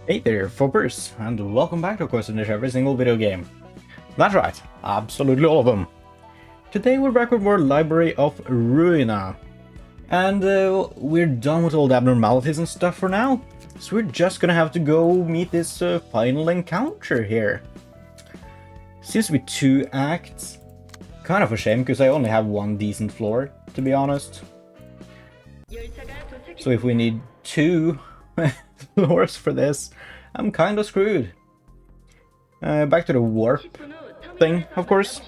Hey there, Foppers, and welcome back to Quest Finish every single video game. That's right, absolutely all of them. Today we're back with more Library of Ruina. And we're done with all the abnormalities and stuff for now, so we're just gonna have to go meet this final encounter here. Seems to be 2 acts. Kind of a shame, because I only have 1 decent floor, to be honest. So if we need 2 floors for this, I'm kind of screwed. Back to the warp thing, of course.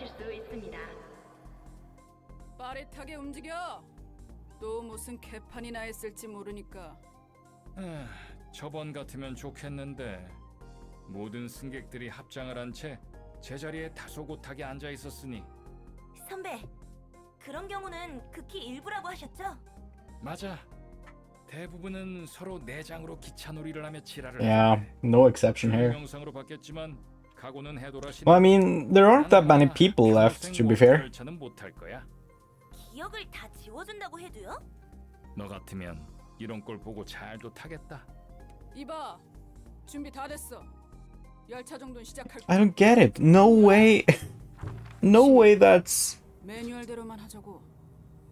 빠릿하게 움직여. 또 무슨 개판이나 했을지 모르니까. 저번 같으면 좋겠는데 모든 승객들이 합장을 한 채 제자리에 다소곳하게 앉아 있었으니. 선배, 그런 경우는 극히 일부라고 하셨죠? 맞아. 대부분은 서로 내장으로 기차놀이를 하며 지랄을. Yeah, no exception here. 영상으로 봤겠지만 각오는 해둬라. Well, I mean, there aren't that many people left, to be fair. 열차는 못할 거야. 기억을 다 지워준다고 해도요? 너 같으면 이런 걸 보고 잘도 타겠다. 이봐, 준비 다 됐어. 열차 정도는 시작할 I 거야. don't get it. No way. No way that's... 매뉴얼대로만 하자고.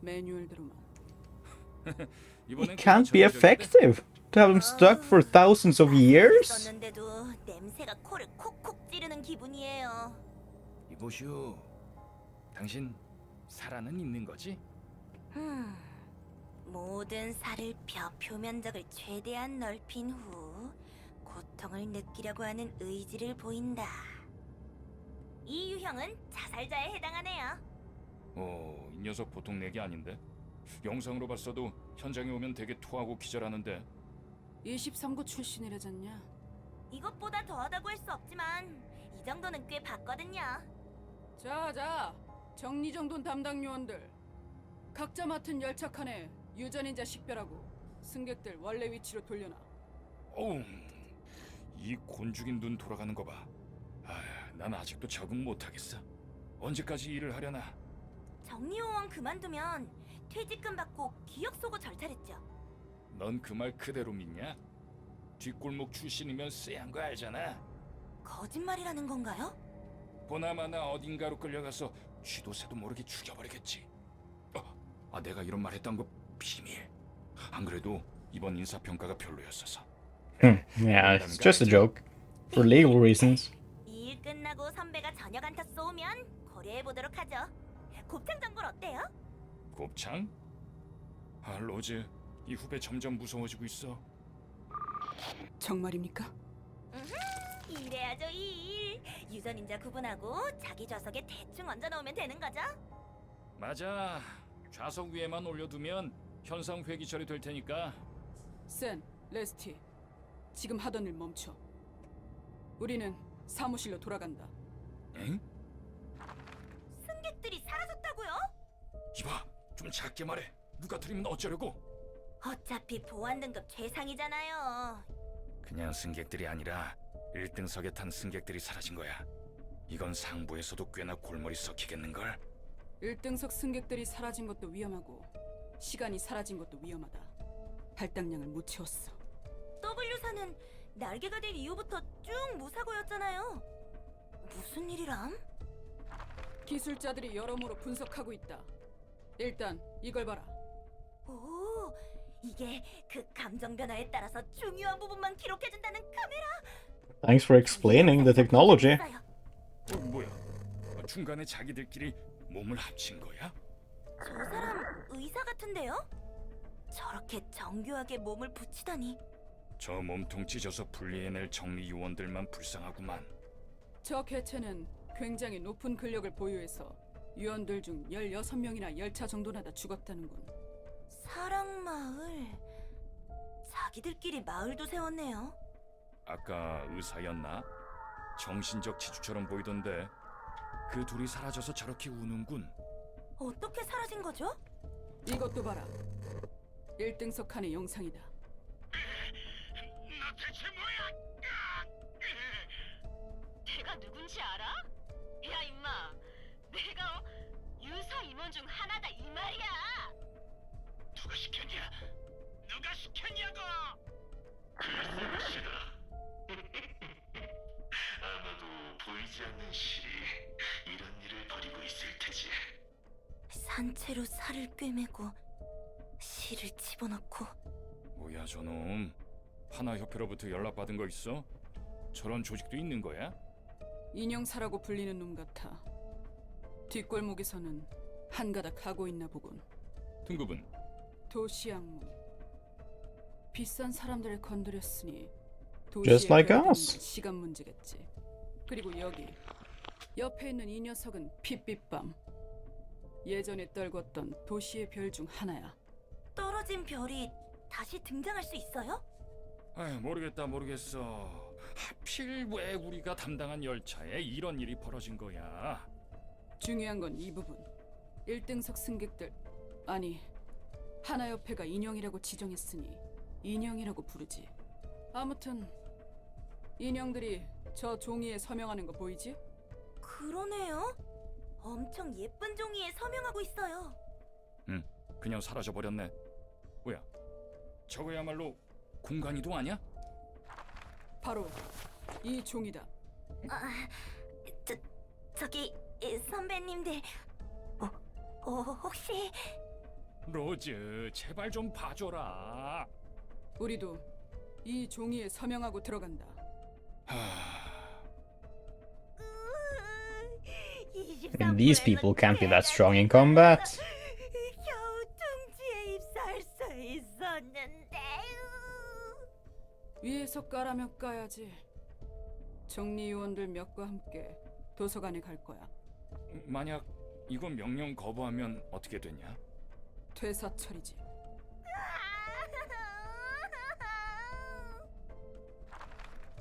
매뉴얼대로만. It can't be effective to have them stuck for thousands of years? 썼는데도 냄새가 코를 콕콕 찌르는 기분이에요. 이보슈, 당신 살아는 있는 거지? 모든 살을 표면적을 최대한 넓힌 후 고통을 느끼려고 하는 의지를 보인다. 이 유형은 자살자에 해당하네요. 이 녀석 보통 내기 아닌데? 영상으로 봤어도 현장에 오면 되게 토하고 기절하는데. 23구 출신이라잖냐. 이것보다 더하다고 할 수 없지만 이 정도는 꽤 봤거든요. 자, 정리정돈 담당 요원들. 각자 맡은 열차 칸에 유전인자 식별하고 승객들 원래 위치로 돌려놔. 어우, 이 곤죽인 눈 돌아가는 거 봐. 난 아직도 적응 못하겠어. 언제까지 일을 하려나? 정리요원 그만두면 퇴직금 받고 기억 속어 절차랬죠. 넌 그 말 그대로 믿냐? 뒷골목 출신이면 쎄한 거 알잖아. 거짓말이라는 건가요? 보나마나 어딘가로 끌려가서 쥐도 새도 모르게 죽여버리겠지. 내가 이런 말 했던 거 비밀. 안 그래도 이번 인사평가가 별로였어서. Yeah, it's just a joke. For legal reasons. 이 일 끝나고 선배가 저녁 안타 쏘면 고려해보도록 하죠. 곱창 전골 어때요? 곱창? 로즈, 이 후배 점점 무서워지고 있어. 정말입니까? 이래야죠 일. 유전인자 구분하고 자기 좌석에 대충 얹어놓으면 되는 거죠? 맞아. 좌석 위에만 올려두면 현상 회귀 처리될 테니까. 센, 레스티. 지금 하던 일 멈춰. 우리는 사무실로 돌아간다. 엥? 승객들이 사라졌다고요? 이봐, 좀 작게 말해. 누가 들으면 어쩌려고? 어차피 보안 등급 최상이잖아요. 그냥 승객들이 아니라 1등석에 탄 승객들이 사라진 거야. 이건 상부에서도 꽤나 골머리 썩히겠는걸? 1등석 승객들이 사라진 것도 위험하고 시간이 사라진 것도 위험하다. 할당량을 못 채웠어. W사는 날개가 된 이후부터 쭉 무사고였잖아요. 무슨 일이람? 기술자들이 여러모로 분석하고 있다. 일단 이걸 봐라. 오, 이게 그 감정 변화에 따라서 중요한 부분만 기록해준다는 카메라. Thanks for explaining the technology. 뭐야? 중간에 자기들끼리 몸을 합친 거야? 저 사람 의사 같은데요? 저렇게 정교하게 몸을 붙이다니. 저 몸통 찢어서 분리해낼 정리 요원들만 불쌍하구만. 저 개체는 굉장히 높은 근력을 보유해서 유언들 중 16명이나 열차 정돈하다 죽었다는군. 사랑마을. 자기들끼리 마을도 세웠네요. 아까 의사였나? 정신적 지주처럼 보이던데 그 둘이 사라져서 저렇게 우는군. 어떻게 사라진 거죠? 이것도 봐라. 1등석 칸의 영상이다. 너 대체 뭐야? 내가 누군지 알아? 야 임마, 내가 유사 임원 중 하나다 이 말이야. 누가 시켰냐? 누가 시켰냐고? 보이지 않는 실이 이런 일을 벌이고 있을 테지. 산채로 살을 꿰매고 실을 집어넣고. 뭐야 저놈. 하나협회로부터 연락받은 거 있어? 저런 조직도 있는 거야? 인형사라고 불리는 놈 같아. 뒷골목에서는 한가닥 하고 있나 보군. 등급은? 도시악몽. 비싼 사람들을 건드렸으니 Just 도시에 like 배어드는 us. 건 시간 문제겠지. 그리고 여기 옆에 있는 이 녀석은 핏빛밤. 예전에 떨궜던 도시의 별 중 하나야. 떨어진 별이 다시 등장할 수 있어요? 아휴 모르겠어. 하필 왜 우리가 담당한 열차에 이런 일이 벌어진 거야? 중요한 건 이 부분. 1등석 승객들, 아니 하나협회가 인형이라고 지정했으니 인형이라고 부르지. 아무튼 인형들이 저 종이에 서명하는 거 보이지? 그러네요. 엄청 예쁜 종이에 서명하고 있어요. 응, 그냥 사라져버렸네. 뭐야, 저거야말로 공간이동 아니야? 바로 이 종이다. 아, 저기 선배님들, 혹시 로즈, 제발 좀 봐줘라. 우리도 이 종이에 서명하고 들어간다. And these people can't be that strong in combat. 겨우 둥지에 입사할 수 있었는데. 위에서 까라면 까야지. 정리요원들 몇과 함께 도서관에 갈 거야. 만약 이건 명령 거부하면 어떻게 되냐? 퇴사처리지.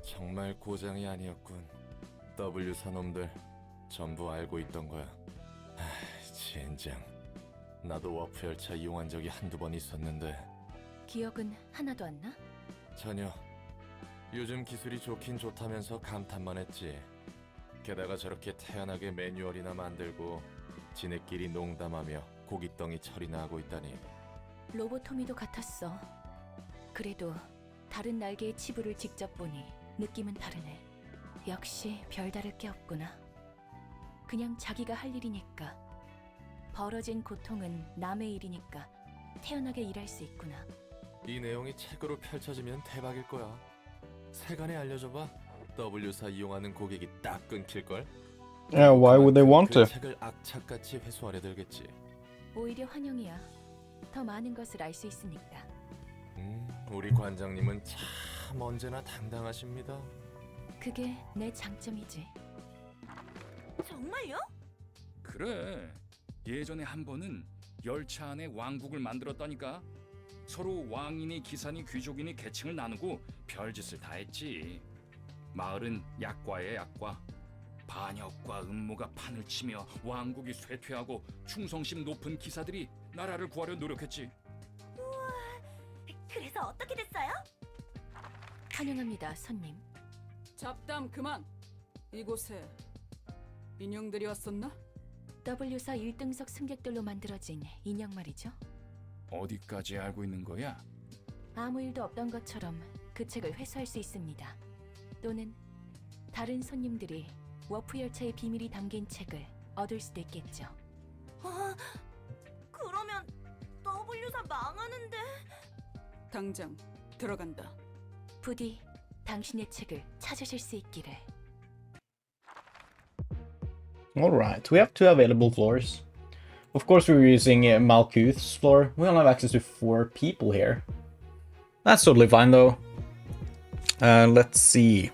정말 고장이 아니었군. W사 놈들 전부 알고 있던 거야. 젠장. 나도 워프 열차 이용한 적이 한두 번 있었는데 기억은 하나도 안 나? 전혀. 요즘 기술이 좋긴 좋다면서 감탄만 했지. 게다가 저렇게 태연하게 매뉴얼이나 만들고 지네끼리 농담하며 고깃덩이 처리나 하고 있다니. 로보토미도 같았어. 그래도 다른 날개의 치부를 직접 보니 느낌은 다르네. 역시 별다를 게 없구나. 그냥 자기가 할 일이니까. 벌어진 고통은 남의 일이니까 태연하게 일할 수 있구나. 이 내용이 책으로 펼쳐지면 대박일 거야. 세간에 알려줘봐. W사 이용하는 고객이 딱 끊길걸? Yeah, why would they want 그 to? 책을 악착같이 회수하려 들겠지. 오히려 환영이야. 더 많은 것을 알 수 있으니까. 우리 관장님은 참 언제나 당당하십니다. 그게 내 장점이지. 정말요? 그래, 예전에 한 번은 열차 안에 왕국을 만들었다니까. 서로 왕이니 기사니 귀족이니 계층을 나누고 별짓을 다 했지. 마을은 약과에 약과. 반역과 음모가 판을 치며 왕국이 쇠퇴하고 충성심 높은 기사들이 나라를 구하려 노력했지. 그래서 어떻게 됐어요? 환영합니다, 손님. 잡담 그만. 이곳에 인형들이 왔었나? W사 1등석 승객들로 만들어진 인형 말이죠. 어디까지 알고 있는 거야? 아무 일도 없던 것처럼 그 책을 회수할 수 있습니다. 또는 다른 손님들이 워프 열차의 비밀이 담긴 책을 얻을 수도 있겠죠. 그러면 W사 망하는데. 당장 들어간다. 부디 당신의 책을 찾으실 수 있기를. Alright, we have 2 available floors. Of course we're using Malkuth's floor. We only have access to 4 people here. That's totally fine though. Let's see.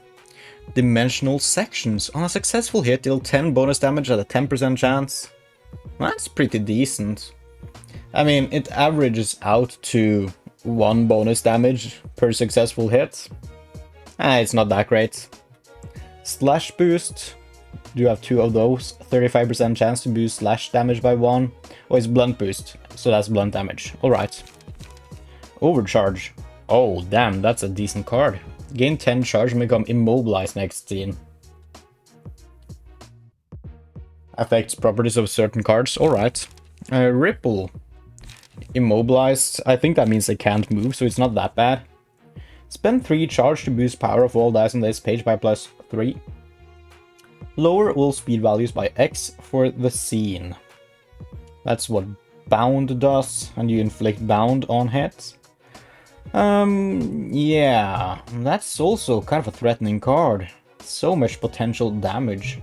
Dimensional sections. On a successful hit, deal 10 bonus damage at a 10% chance. That's pretty decent. I mean, it averages out to 1 bonus damage per successful hit. It's not that great. Slash boost. Do you have 2 of those? 35% chance to boost slash damage by 1. Oh, it's blunt boost, so that's blunt damage. Alright. Overcharge. Oh, damn, that's a decent card. Gain 10 charge and become immobilized next scene. Affects properties of certain cards. Alright. Ripple. Immobilized. I think that means they can't move, so it's not that bad. Spend 3 charge to boost power of all dice on this page by +3. Lower all speed values by X for the scene. That's what bound does, and you inflict bound on hits. Yeah, that's also kind of a threatening card. So much potential damage.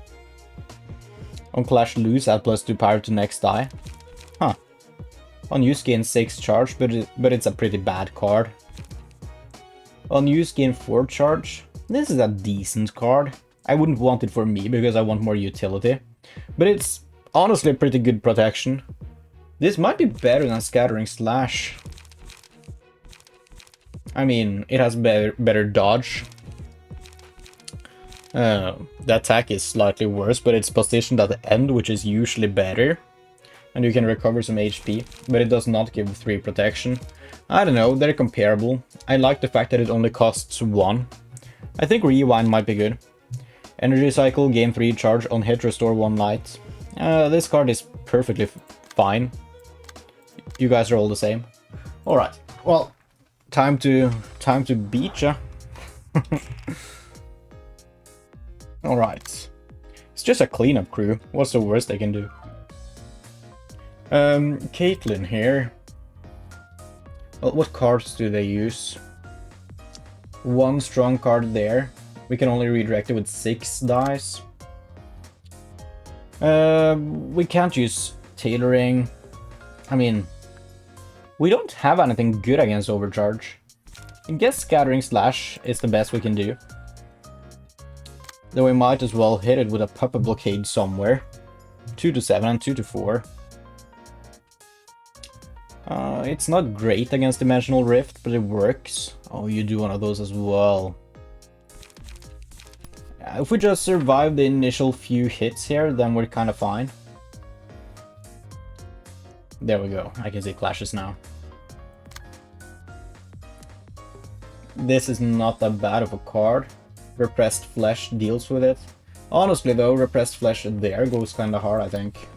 On Clash lose, add +2 power to next die. Huh. On use gain 6 charge, but it's a pretty bad card. On use gain 4 charge. This is a decent card. I wouldn't want it for me because I want more utility. But it's honestly a pretty good protection. This might be better than Scattering Slash. I mean, it has better dodge. The attack is slightly worse, but it's positioned at the end, which is usually better. And you can recover some HP, but it does not give 3 protection. I don't know, they're comparable. I like the fact that it only costs 1. I think Rewind might be good. Energy Cycle, gain 3 charge, on hit restore 1 light. This card is perfectly fine. You guys are all the same. Alright, well, time to beat ya. Alright. It's just a cleanup crew. What's the worst they can do? Caitlyn here. Well, what cards do they use? 1 strong card there. We can only redirect it with 6 dice. We can't use tailoring. I mean, we don't have anything good against overcharge. I guess Scattering Slash is the best we can do. Then we might as well hit it with a Puppet Blockade somewhere. 2 to 7 and 2 to 4. It's not great against Dimensional Rift, but it works. Oh, you do one of those as well. If we just survive the initial few hits here, then we're kind of fine. There we go. I can see clashes now. This is not that bad of a card. Repressed Flesh deals with it. Honestly though, Repressed Flesh there goes kinda hard, I think.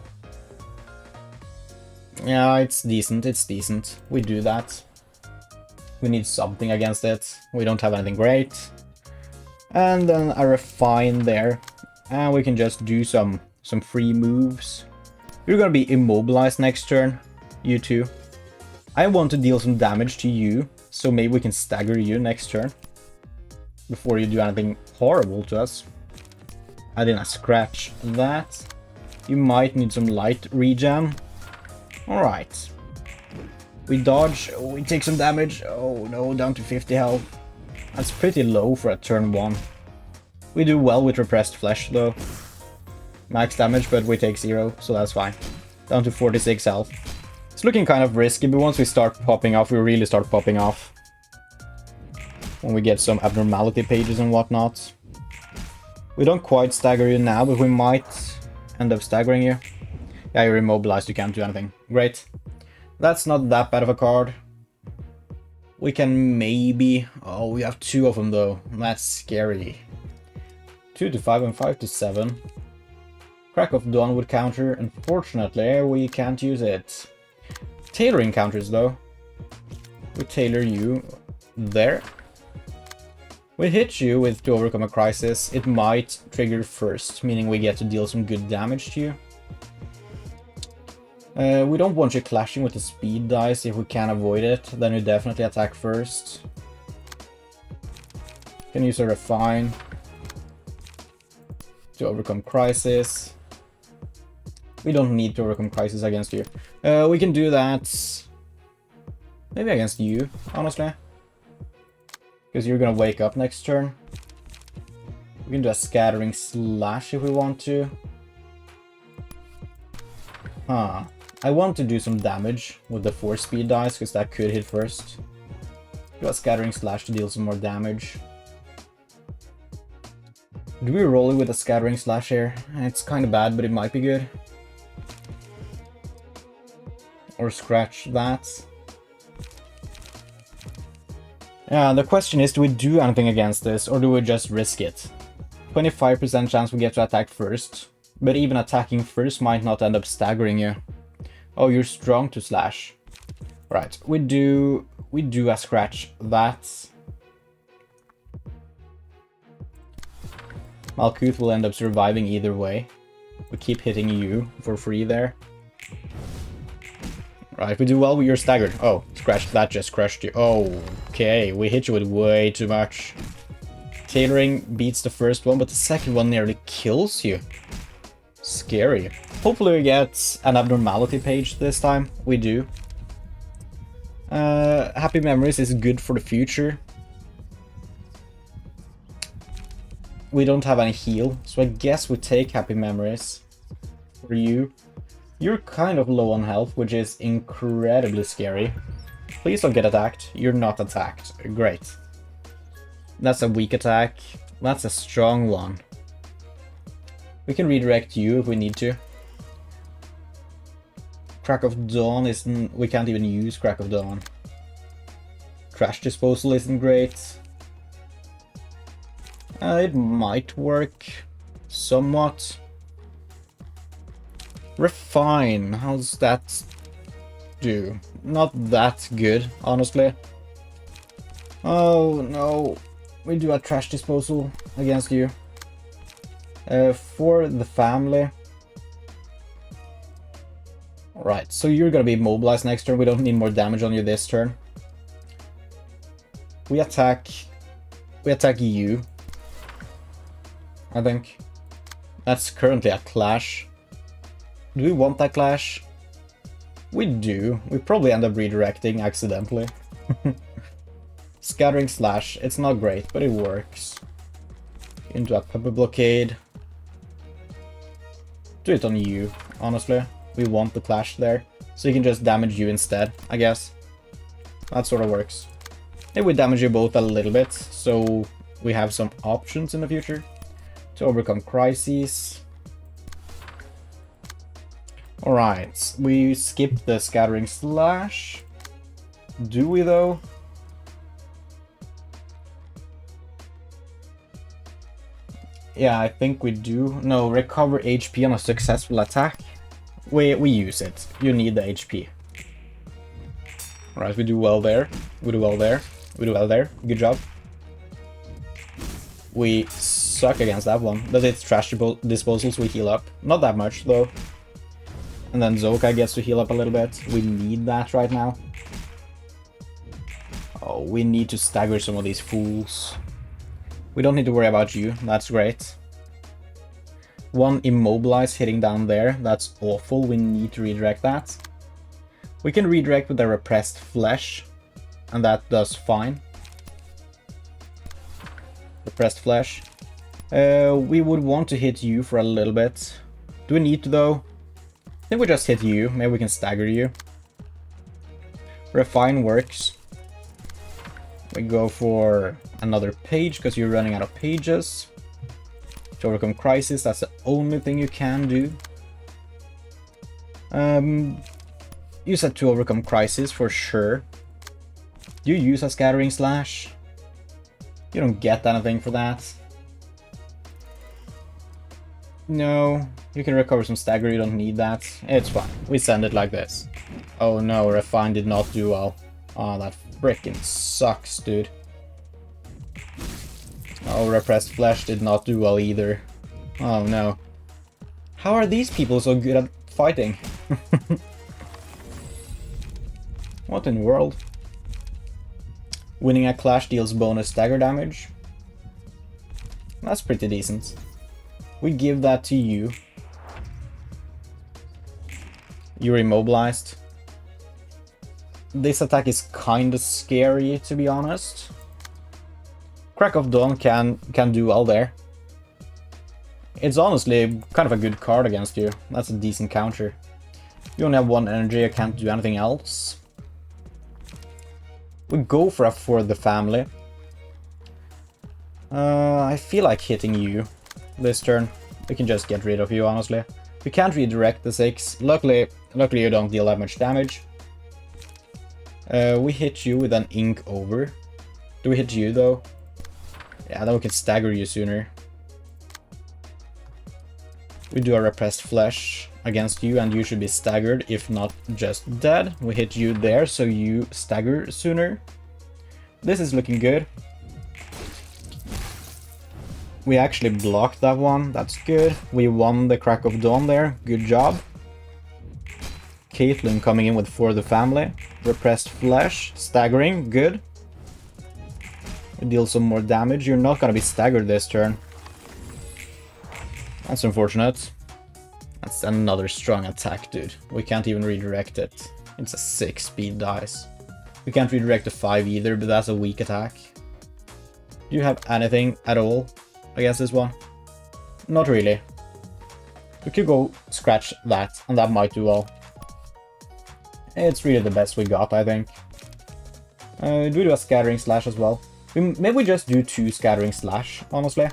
Yeah, it's decent. We do that. We need something against it. We don't have anything great. And then a Refine there. And we can just do some free moves. You're gonna be immobilized next turn, you two. I want to deal some damage to you, so maybe we can stagger you next turn. Before you do anything horrible to us. I didn't scratch that. You might need some light regen. Alright. We dodge, we take some damage. Oh no, down to 50 health. That's pretty low for a turn 1. We do well with Repressed Flesh though. Max damage, but we take 0, so that's fine. Down to 46 health. It's looking kind of risky, but once we start popping off, we really start popping off. When we get some abnormality pages and whatnot. We don't quite stagger you now, but we might end up staggering you. Yeah, you're immobilized, you can't do anything. Great. That's not that bad of a card. We can maybe... Oh, we have 2 of them though. That's scary. 2 to 5 and 5 to 7. Crack of Dawn would counter. Unfortunately, we can't use it. Tailoring counters though. We tailor you there. We hit you with to overcome a crisis. It might trigger first, meaning we get to deal some good damage to you. We don't want you clashing with the speed dice if we can avoid it. Then you definitely attack first. Can use a Refine to overcome crisis. We don't need to overcome crisis against you. We can do that maybe against you, honestly. Because you're gonna wake up next turn. We can do a Scattering Slash if we want to. Huh. I want to do some damage with the 4 speed dice, because that could hit first. Do a Scattering Slash to deal some more damage. Do we roll it with a Scattering Slash here? It's kind of bad, but it might be good. Or scratch that. Yeah, the question is, do we do anything against this, or do we just risk it? 25% chance we get to attack first, but even attacking first might not end up staggering you. Oh, you're strong to slash. Right, we do a scratch that. Malkuth will end up surviving either way. We keep hitting you for free there. Right, we do well, you're staggered. Oh, scratch, that just crushed you. Oh, okay, we hit you with way too much. Tailoring beats the first one, but the second one nearly kills you. Scary. Hopefully we get an abnormality page this time. We do. Happy Memories is good for the future. We don't have any heal, so I guess we take Happy Memories. For you. You're kind of low on health, which is incredibly scary. Please don't get attacked. You're not attacked. Great. That's a weak attack. That's a strong one. We can redirect you if we need to. Crack of Dawn isn't... we can't even use Crack of Dawn. Trash Disposal isn't great. It might work somewhat. Refine, how's that do? Not that good, honestly. Oh no, we do a trash disposal against you. For the family. Right, so you're gonna be mobilized next turn. We don't need more damage on you this turn. We attack you. I think. That's currently a clash. Do we want that clash? We do. We probably end up redirecting accidentally. Scattering Slash. It's not great, but it works. Into a pepper blockade. Do it on you, honestly. We want the clash there. So you can just damage you instead, I guess. That sort of works. If we damage you both a little bit, so we have some options in the future to overcome crises. Alright, we skip the Scattering Slash. Do we though? Yeah, I think we do. No, recover HP on a successful attack. We use it. You need the HP. Alright, we do well there. We do well there. We do well there. Good job. We suck against that one. But it's trash disposals, we heal up. Not that much though. And then Zoka gets to heal up a little bit. We need that right now. Oh, we need to stagger some of these fools. We don't need to worry about you. That's great. One immobilize hitting down there. That's awful. We need to redirect that. We can redirect with the repressed flesh. And that does fine. Repressed flesh. We would want to hit you for a little bit. Do we need to though? I think we just hit you. Maybe we can stagger you. Refine works. We go for another page because you're running out of pages. To overcome crisis, that's the only thing you can do. Use it to overcome crisis for sure. Do you use a Scattering Slash? You don't get anything for that. No, you can recover some stagger, you don't need that. It's fine. We send it like this. Oh no, Refine did not do well. Oh, that frickin' sucks, dude. Oh, Repressed Flesh did not do well either. Oh no. How are these people so good at fighting? What in the world? Winning a clash deals bonus stagger damage. That's pretty decent. We give that to you. You're immobilized. This attack is kinda scary, to be honest. Crack of Dawn can do well there. It's honestly kind of a good card against you. That's a decent counter. You only have one energy, I can't do anything else. We go for the family. I feel like hitting you this turn. We can just get rid of you, honestly. We can't redirect the 6. Luckily you don't deal that much damage. We hit you with an ink over. Do we hit you though? Yeah, then we can stagger you sooner. We do a repressed flesh against you and you should be staggered, if not just dead. We hit you there, so you stagger sooner. This is looking good. We actually blocked that one. That's good. We won the Crack of Dawn there. Good job. Caitlyn coming in with For the Family. Repressed Flesh. Staggering. Good. We deal some more damage. You're not gonna be staggered this turn. That's unfortunate. That's another strong attack, dude. We can't even redirect it. It's a 6 speed dice. We can't redirect a 5 either, but that's a weak attack. Do you have anything at all against this one? Not really. We could go scratch that, and that might do well. It's really the best we got, I think. Do we do a Scattering Slash as well? Maybe we just do 2 Scattering Slash, honestly.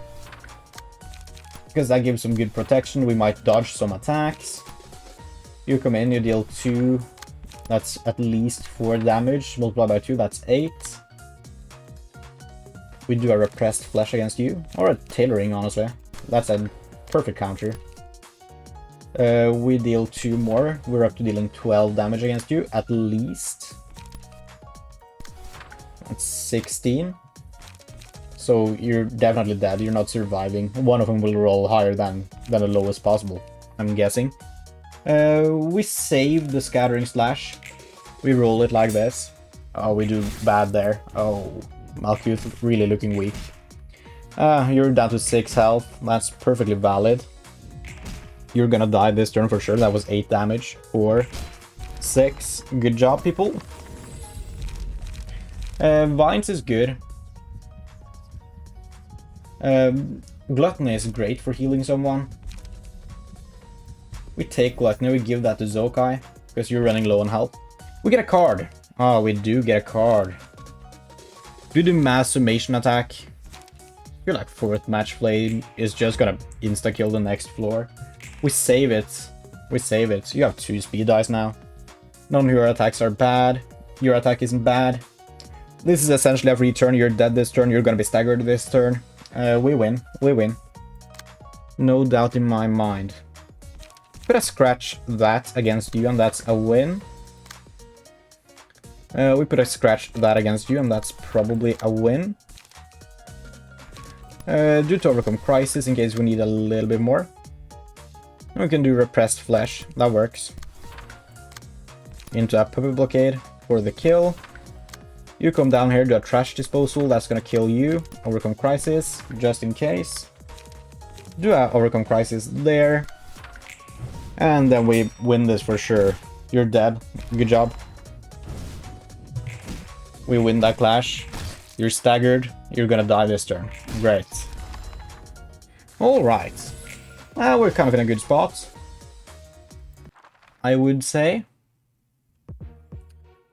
Because that gives some good protection. We might dodge some attacks. You come in, you deal 2. That's at least 4 damage. Multiplied by 2, that's 8. We do a Repressed Flesh against you. Or a Tailoring, honestly. That's a perfect counter. We deal 2 more. We're up to dealing 12 damage against you, at least. That's 16. So you're definitely dead. You're not surviving. One of them will roll higher than the lowest possible, I'm guessing. We save the Scattering Slash. We roll it like this. Oh, we do bad there. Oh, Malkuth really looking weak. You're down to 6 health. That's perfectly valid. You're gonna die this turn for sure. That was 8 damage. 4, 6. Good job, people. Vines is good. Gluttony is great for healing someone. We take Gluttony, we give that to Zokai, because you're running low on health. We get a card. Oh, we do get a card. Do the Mass Summation attack. I feel like 4th Match Flame is just gonna insta-kill the next floor. We save it. We save it. You have 2 speed dice now. None of your attacks are bad. Your attack isn't bad. This is essentially every turn you're dead this turn, you're gonna be staggered this turn. We win. We win. No doubt in my mind. Could I scratch that against you and that's a win? We put a scratch that against you and that's probably a win. Do to overcome crisis in case we need a little bit more. We can do Repressed Flesh. That works. Into a Puppet Blockade for the kill. You come down here, do a Trash Disposal. That's gonna kill you. Overcome Crisis, just in case. Do a Overcome Crisis there. And then we win this for sure. You're dead. Good job. We win that clash. You're staggered. You're gonna die this turn. Great. Alright. We're kind of in a good spot, I would say.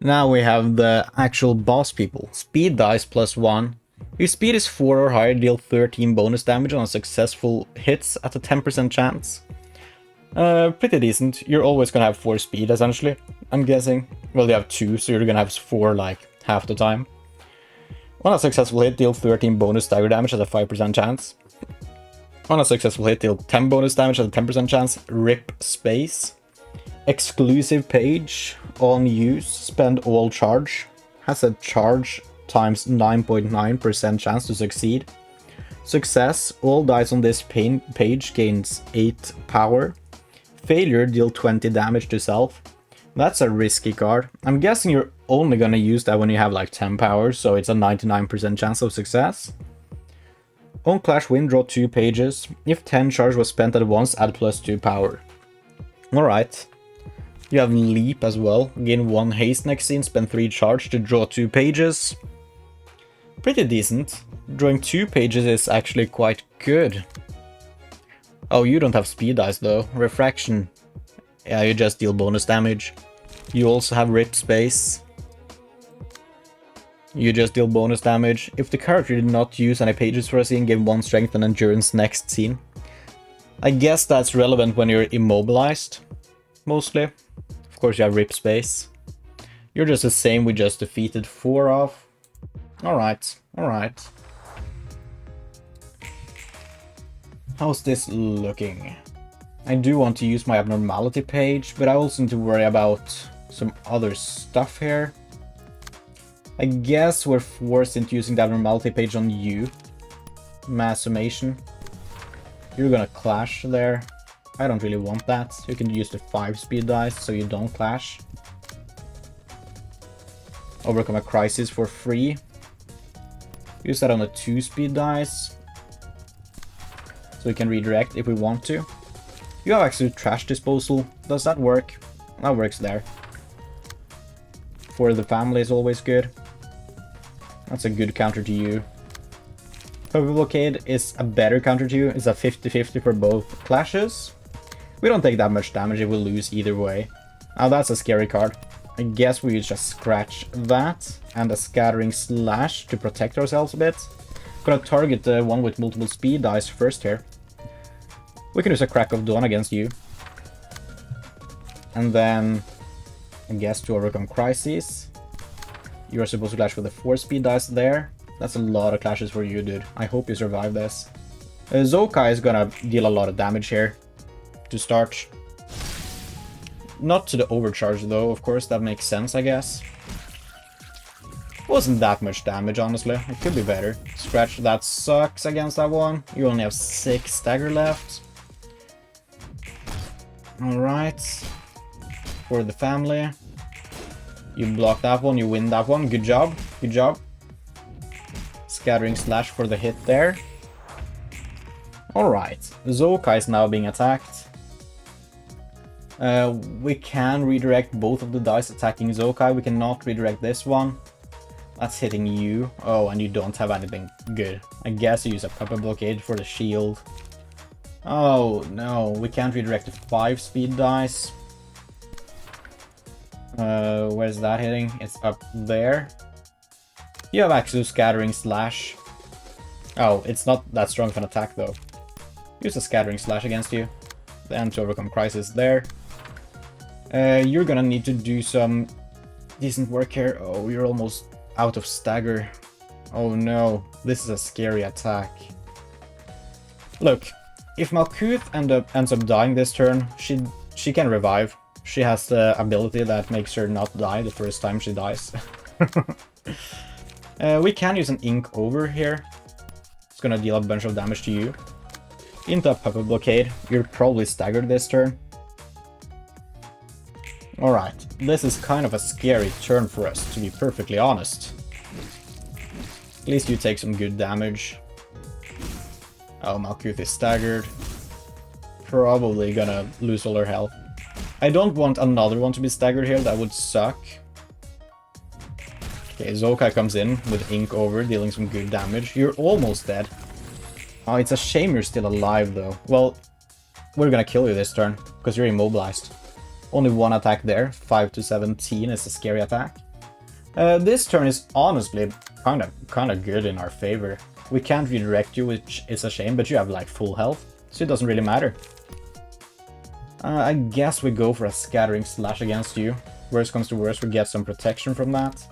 Now we have the actual boss people. Speed dice +1. If speed is 4 or higher, deal 13 bonus damage on successful hits at a 10% chance. Pretty decent. You're always gonna have 4 speed, essentially, I'm guessing. Well, you have 2, so you're gonna have 4, like, half the time. On a successful hit, deal 13 bonus stagger damage at a 5% chance. On a successful hit, deal 10 bonus damage at a 10% chance. Rip space. Exclusive page. On use. Spend all charge. Has a charge times 9.9% chance to succeed. Success. All dice on this page gains 8 power. Failure, deal 20 damage to self. That's a risky card. I'm guessing you're only gonna use that when you have like 10 power, so it's a 99% chance of success. On Clash Win, draw 2 pages. If 10 charge was spent at once, add +2 power. Alright. You have Leap as well. Gain 1 haste next scene, spend 3 charge to draw 2 pages. Pretty decent. Drawing 2 pages is actually quite good. Oh, you don't have speed dice though. Refraction. Yeah, you just deal bonus damage. You also have Rip Space. You just deal bonus damage. If the character did not use any pages for a scene, give 1 strength and endurance next scene. I guess that's relevant when you're immobilized, mostly. Of course you have Rip Space. You're just the same, we just defeated 4 of. Alright, alright. How's this looking? I do want to use my abnormality page, but I also need to worry about some other stuff here. I guess we're forced into using the abnormality page on you. Mass summation. You're gonna clash there. I don't really want that. You can use the 5 speed dice so you don't clash. Overcome a crisis for free. Use that on the 2 speed dice. So we can redirect if we want to. You have access to trash disposal. Does that work? That works there. For the family is always good. That's a good counter to you. Puppy blockade is a better counter to you. It's a 50-50 for both clashes. We don't take that much damage if we lose either way. Now that's a scary card. I guess we just scratch that and a scattering slash to protect ourselves a bit. Gonna target the one with multiple speed dice first here. We can use a Crack of Dawn against you. And then, I guess to overcome crises. You're supposed to clash with the 4 speed dice there. That's a lot of clashes for you, dude. I hope you survive this. Zokai is gonna deal a lot of damage here to start. Not to the overcharge though, of course, that makes sense, I guess. Wasn't that much damage, honestly. It could be better. Scratch, that sucks against that one. You only have 6 stagger left. Alright. For the family. You block that one, you win that one. Good job. Good job. Scattering slash for the hit there. Alright. Zokai is now being attacked. We can redirect both of the dice attacking Zokai. We cannot redirect this one. That's hitting you. Oh, and you don't have anything good. I guess you use a Puppet Blockade for the shield. Oh, no. We can't redirect the 5 speed dice. Where's that hitting? It's up there. You have access to Scattering Slash. Oh, it's not that strong of an attack, though. Use a Scattering Slash against you. Then to overcome crisis there. You're gonna need to do some decent work here. Oh, you're almost out of stagger. Oh no, this is a scary attack. Look, if Malkuth ends up dying this turn, she can revive. She has the ability that makes her not die the first time she dies. We can use an Ink Over here. It's gonna deal a bunch of damage to you. Into a Puppet Blockade. You're probably staggered this turn. Alright, this is kind of a scary turn for us, to be perfectly honest. At least you take some good damage. Oh, Malkuth is staggered. Probably gonna lose all her health. I don't want another one to be staggered here, that would suck. Okay, Zokai comes in with Ink Over, dealing some good damage. You're almost dead. Oh, it's a shame you're still alive, though. Well, we're gonna kill you this turn, because you're immobilized. Only one attack there. 5 to 17 is a scary attack. This turn is honestly kind of good in our favor. We can't redirect you, which is a shame, but you have like full health, so it doesn't really matter. I guess we go for a Scattering Slash against you. Worst comes to worst, we get some protection from that.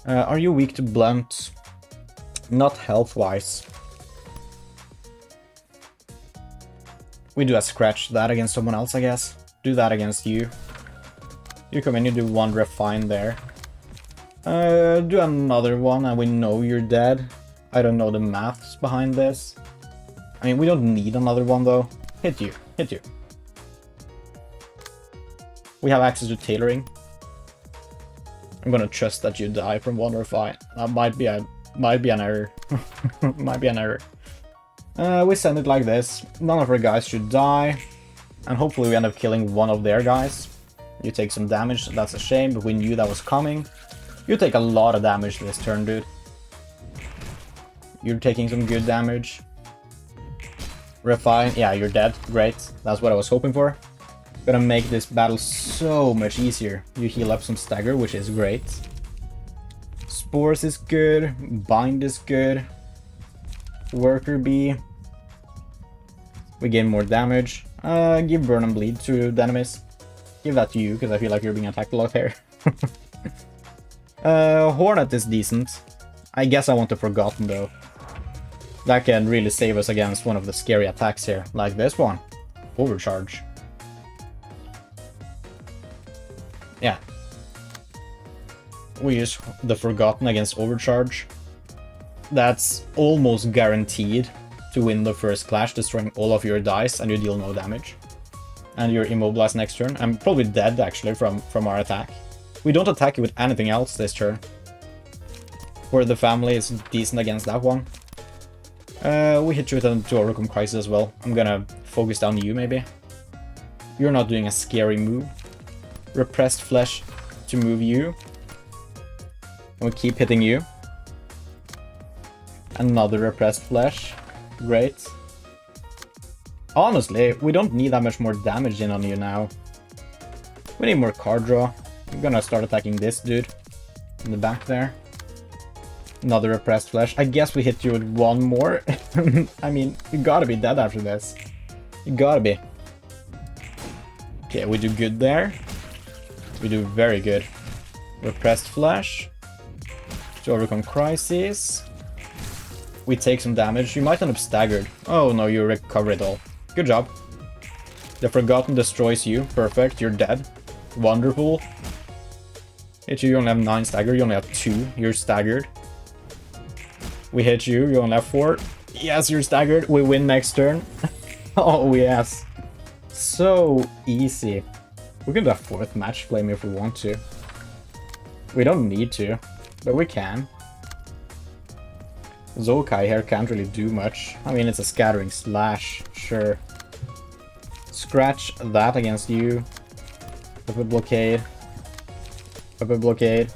Are you weak to blunt? Not health-wise. We do a scratch that against someone else, I guess. Do that against you. You come in, you do 1 refine there. Do another one, and we know you're dead. I don't know the maths behind this. I mean, we don't need another one, though. Hit you. Hit you. We have access to tailoring. I'm gonna trust that you die from 1 refine. That might be an error. Might be an error. We send it like this. None of our guys should die. And hopefully we end up killing one of their guys. You take some damage, that's a shame, but we knew that was coming. You take a lot of damage this turn, dude. You're taking some good damage. Refine, yeah, you're dead. Great, that's what I was hoping for. Gonna make this battle so much easier. You heal up some stagger, which is great. Spores is good. Bind is good. Worker Bee. We gain more damage. Give Burn and Bleed to the enemies. Give that to you, because I feel like you're being attacked a lot here. Hornet is decent. I guess I want the Forgotten, though. That can really save us against one of the scary attacks here, like this one. Overcharge. Yeah. We use the Forgotten against Overcharge. that's almost guaranteed to win the first clash, destroying all of your dice, and you deal no damage. And you're immobilized next turn. I'm probably dead, actually, from our attack. We don't attack you with anything else this turn. Where the family is decent against that one. We hit you with a to overcome crisis as well. I'm gonna focus down you, maybe. You're not doing a scary move. Repressed flesh to move you. We'll keep hitting you. Another repressed flesh. Great. Honestly, we don't need that much more damage in on you now. We need more card draw. I'm gonna start attacking this dude in the back there. Another repressed flesh. I guess we hit you with one more. I mean, you gotta be dead after this. You gotta be. Okay, we do good there. We do very good. Repressed flesh. To overcome crises. We take some damage. You might end up staggered. Oh no, you recover it all. Good job. The Forgotten destroys you. Perfect. You're dead. Wonderful. Hit you, you only have 9 stagger. You only have 2. You're staggered. We hit you. You only have 4. Yes, you're staggered. We win next turn. Oh, yes. So easy. We can do a 4th match flame if we want to. We don't need to, but we can. Zokai here can't really do much. I mean, it's a scattering slash, sure. Scratch that against you. Up a blockade. Up a blockade.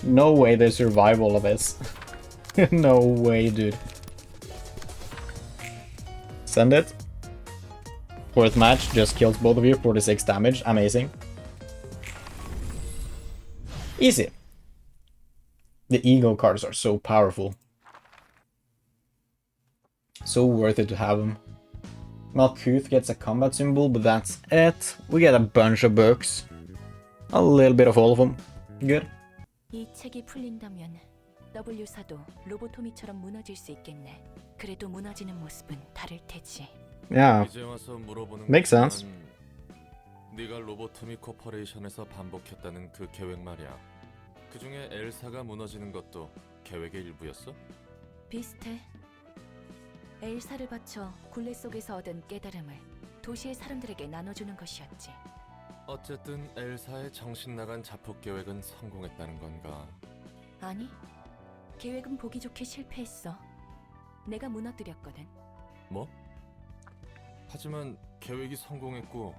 No way they survive all of this. No way, dude. Send it. 4th match, just kills both of you, 46 damage, amazing. Easy. The ego cards are so powerful. So worth it to have them. Malkuth gets a combat symbol, but that's it. We get a bunch of books. A little bit of all of them. Good. 이 책이 풀린다면 W사도 로보토미처럼 무너질 수 있겠네. 그래도 무너지는 모습은 다를 테지. Yeah. 이제 와서 물어보는 Makes sense. 네가 로보토미 코퍼레이션에서 반복했다는 그 계획 말이야. 그중에 엘사가 무너지는 것도 계획의 일부였어? 비슷해. 엘사를 바쳐 굴레 속에서 얻은 깨달음을 도시의 사람들에게 나눠주는 것이었지. 어쨌든 엘사의 정신 나간 자폭 계획은 성공했다는 건가? 아니, 계획은 보기 좋게 실패했어. 내가 무너뜨렸거든. 뭐? 하지만 계획이 성공했고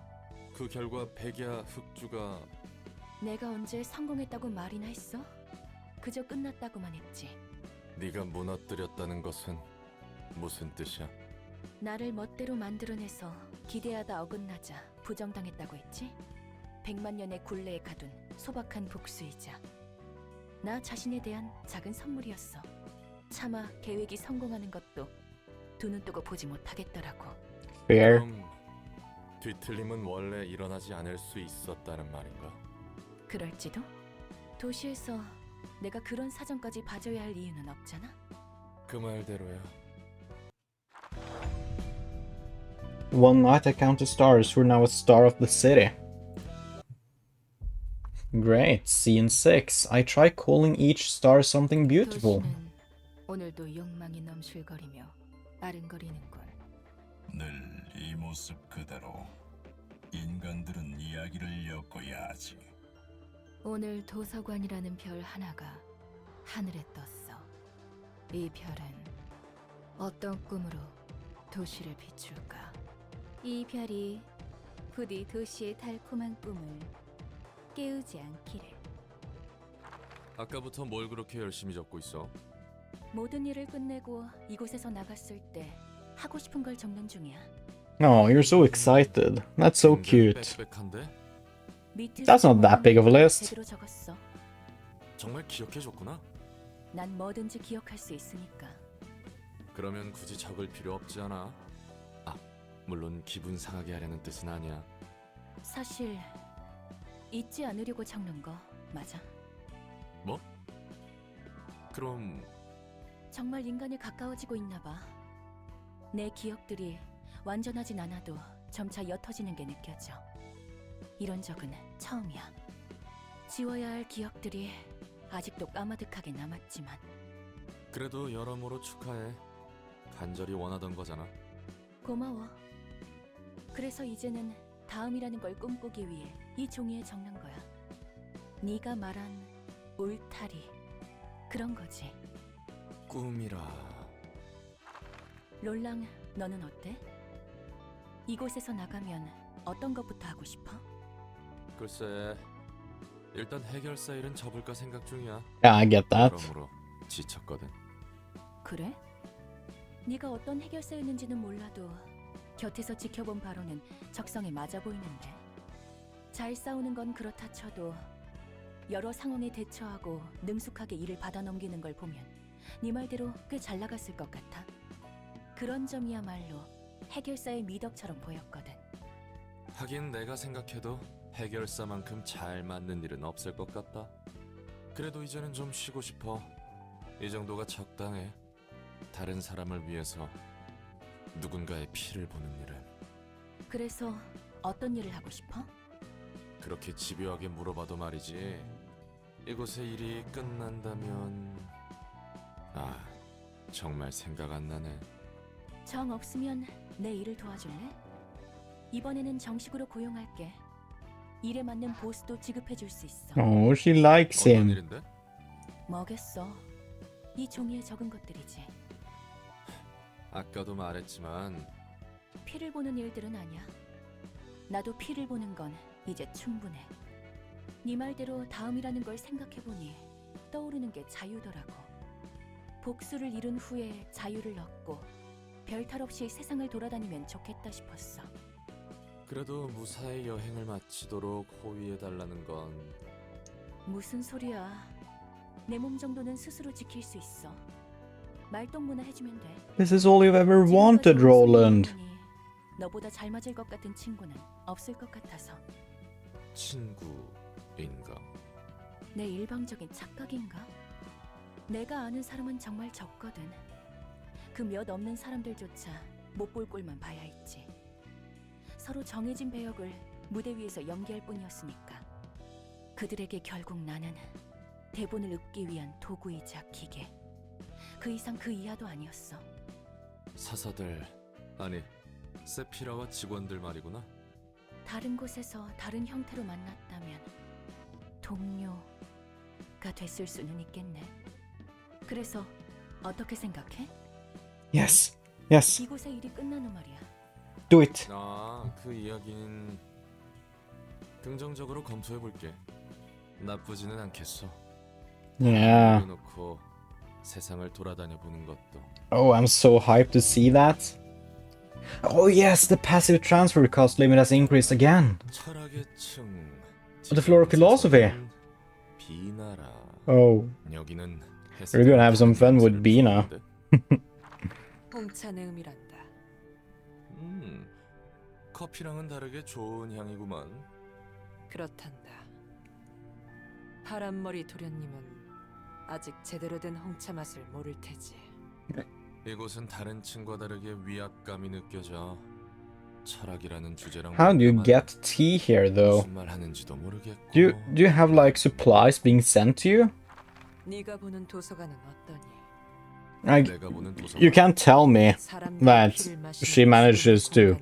그 결과 백야 흑주가 내가 언제 성공했다고 말이나 했어? 그저 끝났다고만 했지. 네가 무너뜨렸다는 것은 무슨 뜻이야? 나를 멋대로 만들어내서 기대하다 어긋나자 부정당했다고 했지? 100만 년의 굴레에 가둔 소박한 복수이자 나 자신에 대한 작은 선물이었어. 차마 계획이 성공하는 것도 두 눈 뜨고 보지 못하겠더라고. Fair. 그럼 뒤틀림은 원래 일어나지 않을 수 있었다는 말인가? 그럴지도? 도시에서 내가 그런 사정까지 봐줘야 할 이유는 없잖아? 그 말대로야. One night I counted stars. We're now a star of the city. Great. Scene 6. I try calling each star something beautiful. 도시는 오늘도 욕망이 넘실거리며 아른거리는걸. 늘 이 모습 그대로 인간들은 이야기를 엮어야 하지. 오늘 도서관이라는 별 하나가 하늘에 떴어. 이 별은 어떤 꿈으로 도시를 비출까? 이 별이 부디 도시의 달콤한 꿈을 깨우지 않기를. 아까부터 뭘 그렇게 열심히 적고 있어? 모든 일을 끝내고 이곳에서 나갔을 때 하고 싶은 걸 적는 중이야. Oh, you're so excited. That's so cute. 빽빽한데? That's not that big of a list. 제대로 적었어. 정말 기억해줬구나. 난 뭐든지 기억할 수 있으니까. 그러면 굳이 적을 필요 없지 않아? 아, 물론 기분 상하게 하려는 뜻은 아니야. 사실 잊지 않으려고 적는 거 맞아. 뭐? 그럼 정말 인간에 가까워지고 있나 봐. 내 기억들이 완전하진 않아도 점차 옅어지는 게 느껴져. 이런 적은 처음이야. 지워야 할 기억들이 아직도 까마득하게 남았지만 그래도 여러모로 축하해. 간절히 원하던 거잖아. 고마워. 그래서 이제는 다음이라는 걸 꿈꾸기 위해 이 종이에 적는 거야. 네가 말한 울타리 그런 거지. 꿈이라. 롤랑, 너는 어때? 이곳에서 나가면 어떤 것부터 하고 싶어? 글쎄, 일단 해결사 일은 접을까 생각 중이야. Yeah, I get that. 여러모로 지쳤거든. 그래? 네가 어떤 해결사였는지는 몰라도 곁에서 지켜본 바로는 적성에 맞아 보이는데. 잘 싸우는 건 그렇다 쳐도 여러 상황에 대처하고 능숙하게 일을 받아넘기는 걸 보면 네 말대로 꽤 잘 나갔을 것 같아. 그런 점이야말로 해결사의 미덕처럼 보였거든. 하긴 내가 생각해도 해결사만큼 잘 맞는 일은 없을 것 같다. 그래도 이제는 좀 쉬고 싶어. 이 정도가 적당해. 다른 사람을 위해서 누군가의 피를 보는 일은. 그래서 어떤 일을 하고 싶어? 그렇게 집요하게 물어봐도 말이지. 이곳의 일이 끝난다면... 아, 정말 생각 안 나네. 정 없으면 내 일을 도와줄래? 이번에는 정식으로 고용할게. 일에 맞는 보수도 지급해줄 수 있어. Oh, she likes 어떤 him. 일인데? 뭐겠어? 이 종이에 적은 것들이지. 아까도 말했지만 피를 보는 일들은 아니야. 나도 피를 보는 건 이제 충분해. 네 말대로 다음이라는 걸 생각해보니 떠오르는 게 자유더라고. 복수를 이룬 후에 자유를 얻고 별탈 없이 세상을 돌아다니면 좋겠다 싶었어. 그래도 무사히 여행을 마치도록 호위해달라는 건... 무슨 소리야. 내 몸 정도는 스스로 지킬 수 있어. 말동무나 해주면 돼. This is all you've ever wanted, 지금까지 Roland. 모습을 보니 너보다 잘 맞을 것 같은 친구는 없을 것 같아서. 친구인가? 내 일방적인 착각인가? 내가 아는 사람은 정말 적거든. 그 몇 없는 사람들조차 못 볼 꼴만 봐야 했지. 서로 정해진 배역을 무대 위에서 연기할 뿐이었으니까. 그들에게 결국 나는 대본을 읊기 위한 도구이자 기계. 그 이상 그 이하도 아니었어. 사사들, 아니 세피라와 직원들 말이구나. 다른 곳에서 다른 형태로 만났다면 동료가 됐을 수는 있겠네. 그래서 어떻게 생각해? Yes. Yes. 이곳의 일이 끝난 후 말이야. Do it. 아, 그 이야기는 긍정적으로 검토해볼게. 나쁘지는 않겠어. Yeah. 놓고 세상을 돌아다녀 보는 것도. Oh, I'm so hyped to see that. Oh yes, the passive transfer cost limit has increased again. 철학의 층. The floor of philosophy. 비나라. Oh, 여기는 we're gonna have some fun with Bina. 홍차 내음이란다. 커피랑은 다르게 좋은 향이구만. 그렇단다. 파란머리 도련님은 아직 제대로 된 홍차 맛을 모를 테지. 이곳은 다른 층과 다르게 위압감이 느껴져. 철학이라는 주제랑 How do you 뭔가 get tea here, though? 무슨 말 하는지도 모르겠고. Do you have like supplies being sent to you? 네가 보는 도서관은 어떠니? Like, 내가 보는 도서관. you can't tell me that she manages to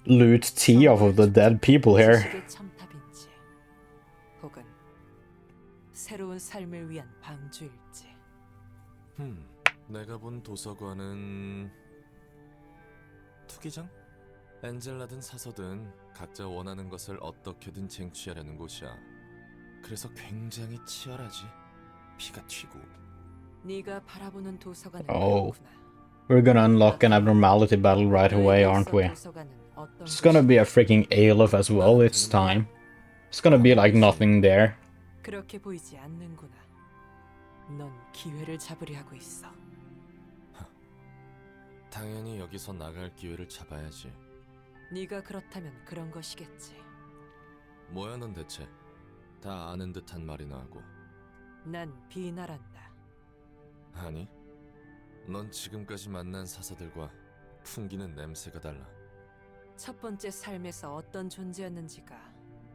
loot tea off of the dead people here. 지식의 첨탑인지 혹은 새로운 삶을 위한 방주일지. 내가 본 도서관은 투기장? 엔젤라든 사서든 각자 원하는 것을 어떻게든 쟁취하려는 곳이야. 그래서 굉장히 치열하지. 피가 튀고. 네가 바라보는 도서관은 Oh. 그렇구나. We're gonna unlock an abnormality battle right away, aren't we? 도서관은 어떤 It's gonna be a freaking Aleph as well this time. It's gonna be like nothing there. 그렇게 보이지 않는구나. 넌 기회를 잡으려 하고 있어. 당연히 여기서 나갈 기회를 잡아야지. 네가 그렇다면 그런 것이겠지. 뭐야 넌 대체? 다 아는 듯한 말이나 하고. 난 비나란다. 아니, 넌 지금까지 만난 사사들과 풍기는 냄새가 달라. 첫 번째 삶에서 어떤 존재였는지가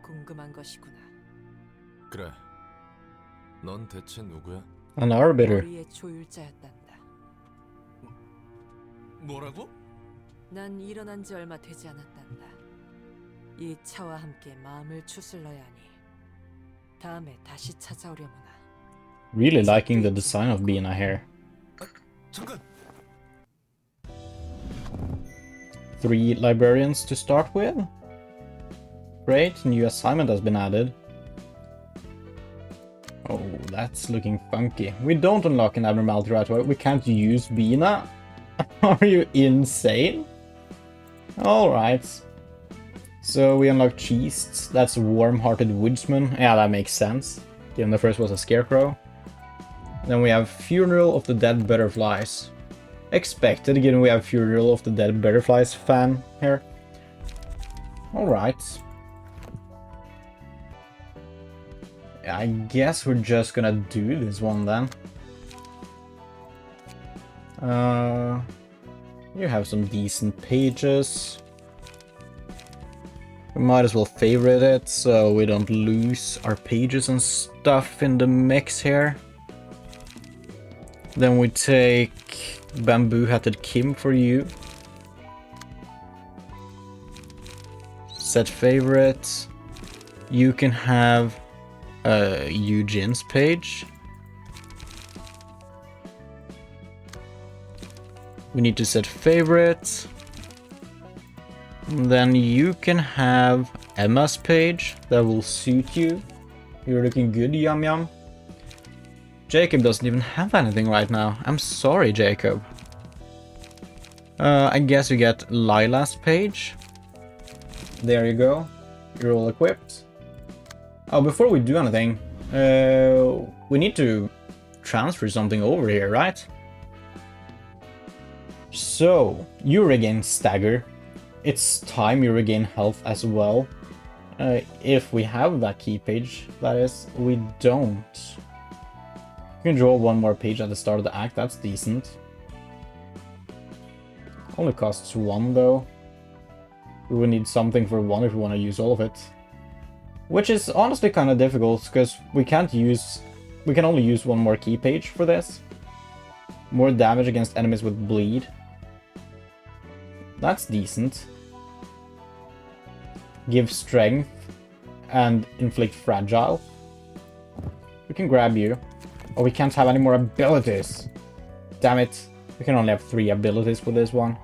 궁금한 것이구나. 그래, 넌 대체 누구야? An arbiter. 머리의 조율자였단다. 뭐라고? 난 일어난 지 얼마 되지 않았단다. 이 차와 함께 마음을 추슬러야 하니 다음에 다시 찾아오려무나. Really liking the design of Bina here. 잠깐. 3 librarians to start with. Great, new assignment has been added. Oh, that's looking funky. We don't unlock an abnormality right away. We can't use Bina? Are you insane? Alright. So we unlock Cheese. That's Warm-Hearted Woodsman. Yeah, that makes sense. Given the first was a Scarecrow. Then we have Funeral of the Dead Butterflies. Expected, given we have Funeral of the Dead Butterflies fan here. Alright. I guess we're just gonna do this one then. You have some decent pages. We might as well favorite it so we don't lose our pages and stuff in the mix here. Then we take Bamboo Hatted Kim for you. Set favorite. You can have Eugene's page. We need to set favorite. And then you can have Emma's page. That will suit you. You're looking good, Yum Yum. Jacob doesn't even have anything right now. I'm sorry, Jacob. I guess you get Lila's page. There you go. You're all equipped. Oh, before we do anything, we need to transfer something over here, right? So, you regain stagger. It's time you regain health as well. If we have that key page, that is, we don't. You can draw one more page at the start of the act, that's decent. Only costs 1 though. We will need something for 1 if we want to use all of it. Which is honestly kind of difficult, because we can only use 1 more key page for this. More damage against enemies with bleed. That's decent. Give strength and inflict fragile. We can grab you. Oh, we can't have any more abilities. Damn it. We can only have 3 abilities with this one.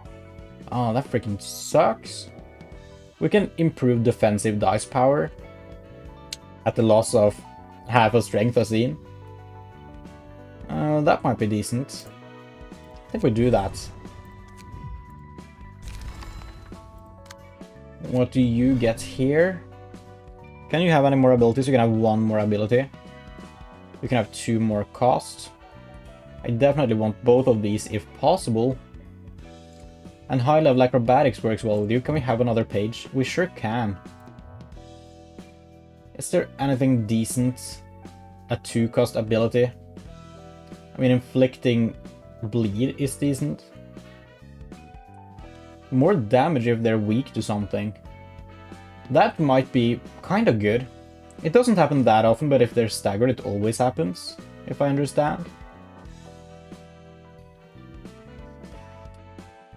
Oh, that freaking sucks. We can improve defensive dice power at the loss of half a strength as seen. That might be decent. I think we do that. What do you get here? Can you have any more abilities? You can have 1 more ability. You can have 2 more cost. I definitely want both of these if possible. And high level acrobatics works well with you. Can we have another page? We sure can. Is there anything decent? A 2 cost ability? I mean, inflicting bleed is decent. More damage if they're weak to something. That might be kind of good. It doesn't happen that often, but if they're staggered, it always happens, if I understand.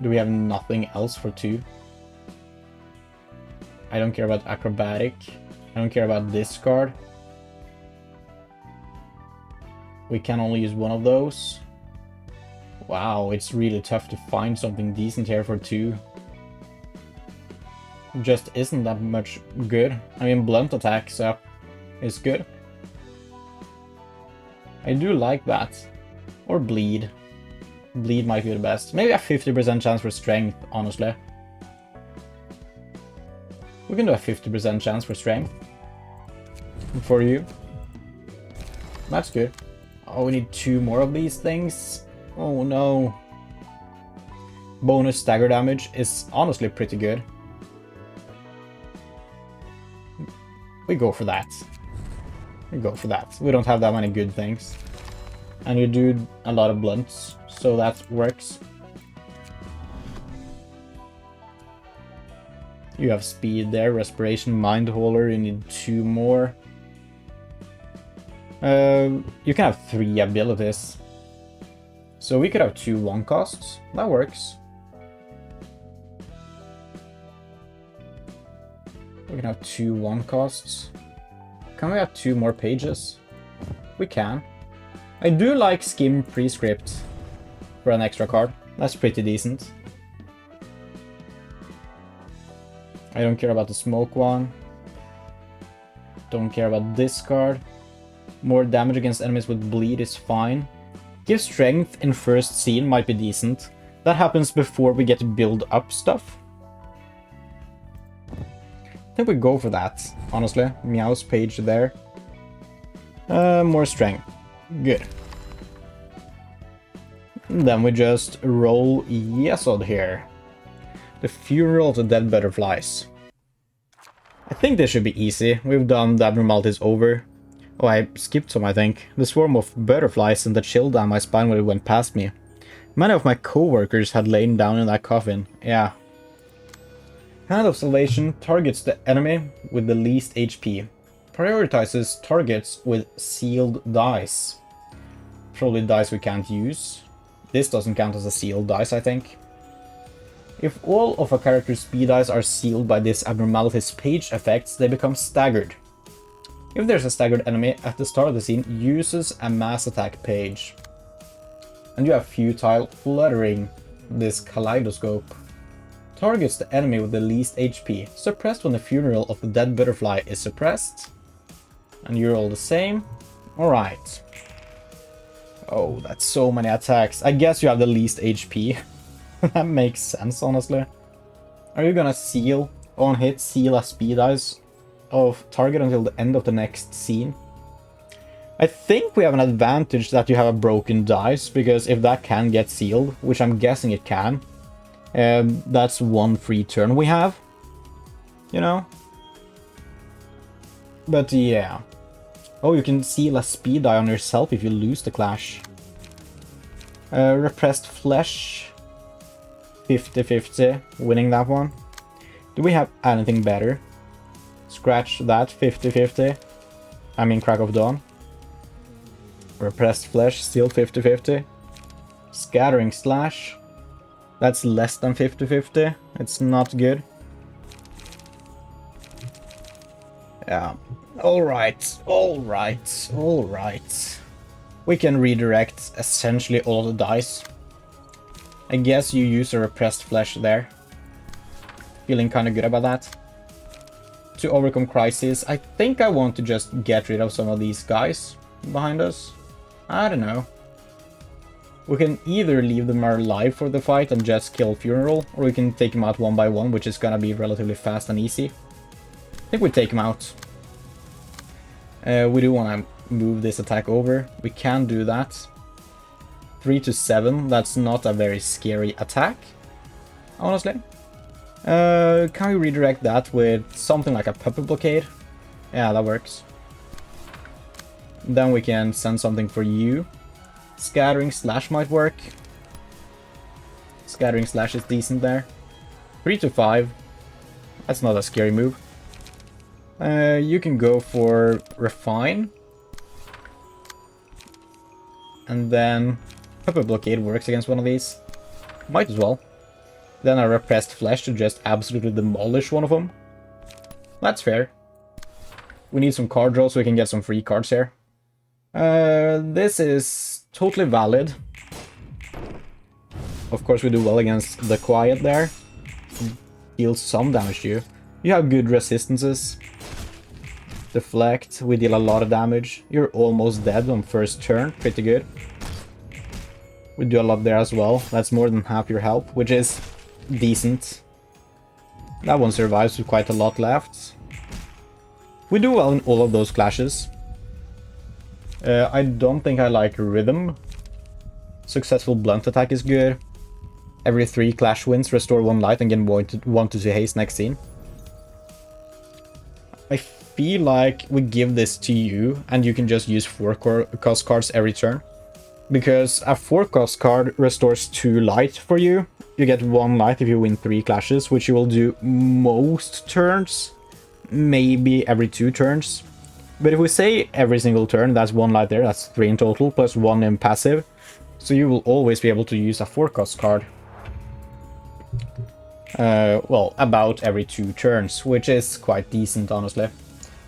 Do we have nothing else for 2? I don't care about acrobatic. I don't care about discard. We can only use 1 of those. Wow, it's really tough to find something decent here for 2. Just isn't that much good. I mean, blunt attacks up is good. I do like that. Or bleed. Bleed might be the best. Maybe a 50% chance for strength, honestly. We can do a 50% chance for strength. For you. That's good. Oh, we need 2 more of these things. Oh no. Bonus stagger damage is honestly pretty good. We go for that. We go for that. We don't have that many good things. And you do a lot of blunts, so that works. You have speed there, respiration, mind holder, you need 2 more. You can have 3 abilities. So we could have 2 1 costs. That works. We can have 2 1 costs. Can we have 2 more pages? We can. I do like skim prescript for an extra card. That's pretty decent. I don't care about the smoke one. Don't care about this card. More damage against enemies with bleed is fine. Give strength in first scene might be decent. That happens before we get to build up stuff. I think we go for that, honestly. Meow's page there. More strength. Good. Then we just roll Yesod here. The Funeral of the Dead Butterflies. I think this should be easy. We've done the abnormalities over. Oh, I skipped some, I think. The swarm of butterflies sent a chill down my spine when it went past me. Many of my co-workers had lain down in that coffin. Yeah. Hand of Salvation targets the enemy with the least HP. Prioritizes targets with sealed dice. Probably dice we can't use. This doesn't count as a sealed dice, I think. If all of a character's speed dice are sealed by this abnormalities page effects, they become staggered. If there's a staggered enemy at the start of the scene, uses a mass attack page. And you have futile fluttering, this kaleidoscope. Targets the enemy with the least HP, suppressed when the Funeral of the Dead Butterfly is suppressed. And you're all the same. Alright. Oh, that's so many attacks. I guess you have the least HP. That makes sense, honestly. Are you gonna seal, on hit, seal a speed dice of target until the end of the next scene? I think we have an advantage that you have a broken dice, because if that can get sealed, which I'm guessing it can, that's 1 free turn we have, you know? But yeah. Oh, you can seal a speed die on yourself if you lose the clash. Repressed Flesh, 50-50, winning that one. Do we have anything better? Scratch that, 50-50. I mean Crack of Dawn. Repressed Flesh, still 50-50. Scattering Slash. That's less than 50-50. It's not good. Yeah. Alright. We can redirect essentially all the dice. I guess you use a Repressed Flesh there. Feeling kind of good about that. To overcome crisis, I think I want to just get rid of some of these guys behind us. I don't know. We can either leave them alive for the fight and just kill Funeral, or we can take them out one by one, which is gonna be relatively fast and easy. I think we take them out. We do want to move this attack over. We can do that. 3 to 7, that's not a very scary attack, honestly. Can we redirect that with something like a Puppet Blockade? Yeah, that works. Then we can send something for you. Scattering Slash might work. Scattering Slash is decent there. 3 to 5. That's not a scary move. You can go for Refine. And then Puppet Blockade works against one of these. Might as well. Then a Repressed Flesh to just absolutely demolish one of them. That's fair. We need some card draw so we can get some free cards here. This is totally valid. Of course we do well against the Quiet there. Deals some damage to you. You have good resistances. Deflect, we deal a lot of damage. You're almost dead on first turn, pretty good. We do a lot there as well. That's more than half your health, which is decent. That one survives with quite a lot left. We do well in all of those clashes. I don't think I like Rhythm. Successful Blunt Attack is good. Every 3 clash wins, restore 1 light and gain 1 to haste next scene. I feel like we give this to you and you can just use 4 cost cards every turn. Because a 4 cost card restores 2 light for you. You get 1 light if you win 3 clashes, which you will do most turns. Maybe every 2 turns. But if we say every single turn, that's 1 light there, that's 3 in total, plus 1 in passive. So you will always be able to use a 4-cost card. Well, about every 2 turns, which is quite decent, honestly.